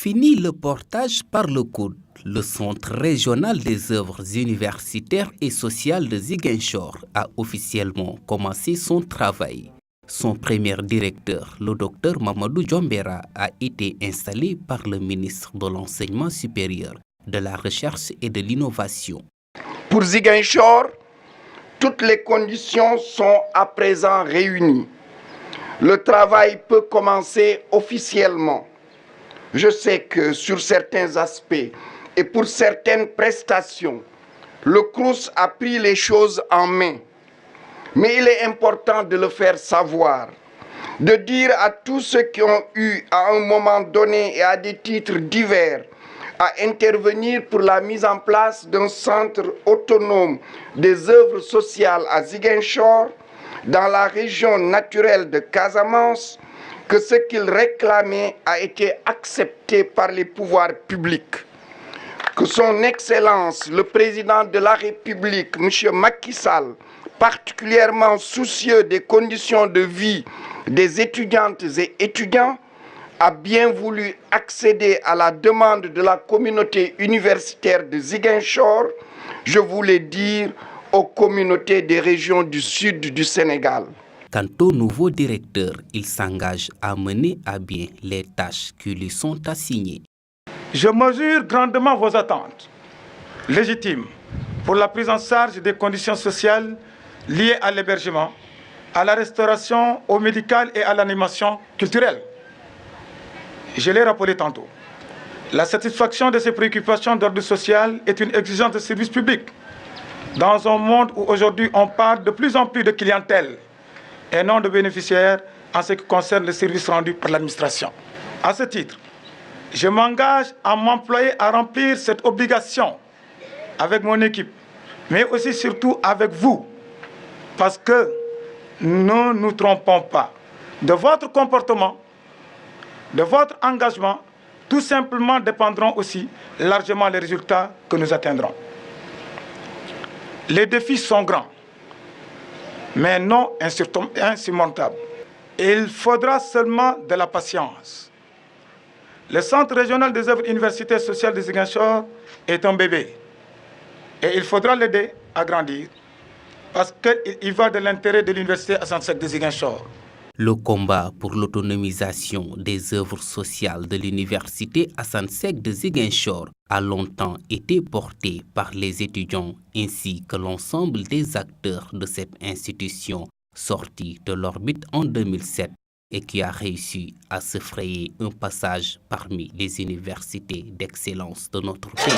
Fini le portage par le coude. Le Centre régional des œuvres universitaires et sociales de Ziguinchor a officiellement commencé son travail. Son premier directeur, le docteur Mamadou Djombera, a été installé par le ministre de l'Enseignement supérieur, de la Recherche et de l'Innovation. Pour Ziguinchor, toutes les conditions sont à présent réunies. Le travail peut commencer officiellement. Je sais que sur certains aspects et pour certaines prestations, le CROUS a pris les choses en main. Mais il est important de le faire savoir, de dire à tous ceux qui ont eu à un moment donné et à des titres divers à intervenir pour la mise en place d'un centre autonome des œuvres sociales à Ziguinchor, dans la région naturelle de Casamance, que ce qu'ils réclamaient a été accepté par les pouvoirs publics. Que son Excellence, le Président de la République, M. Macky Sall, particulièrement soucieux des conditions de vie des étudiantes et étudiants, a bien voulu accéder à la demande de la communauté universitaire de Ziguinchor, je voulais dire aux communautés des régions du sud du Sénégal. Quant au nouveau directeur, il s'engage à mener à bien les tâches qui lui sont assignées. Je mesure grandement vos attentes légitimes pour la prise en charge des conditions sociales liées à l'hébergement, à la restauration, au médical et à l'animation culturelle. Je l'ai rappelé tantôt. La satisfaction de ces préoccupations d'ordre social est une exigence de service public. Dans un monde où aujourd'hui on parle de plus en plus de clientèle et non de bénéficiaires en ce qui concerne les services rendus par l'administration. À ce titre, je m'engage à m'employer à remplir cette obligation avec mon équipe, mais aussi surtout avec vous, parce que ne nous trompons pas. De votre comportement, de votre engagement, tout simplement dépendront aussi largement les résultats que nous atteindrons. Les défis sont grands, mais non insurmontables. Il faudra seulement de la patience. Le Centre régional des œuvres universitaires sociales de Ziguinchor est un bébé. Et il faudra l'aider à grandir, parce qu'il y va de l'intérêt de l'université Assane Seck de Ziguinchor. Le combat pour l'autonomisation des œuvres sociales de l'université Assane Seck de Ziguinchor a longtemps été porté par les étudiants ainsi que l'ensemble des acteurs de cette institution sortie de l'orbite en 2007 et qui a réussi à se frayer un passage parmi les universités d'excellence de notre pays.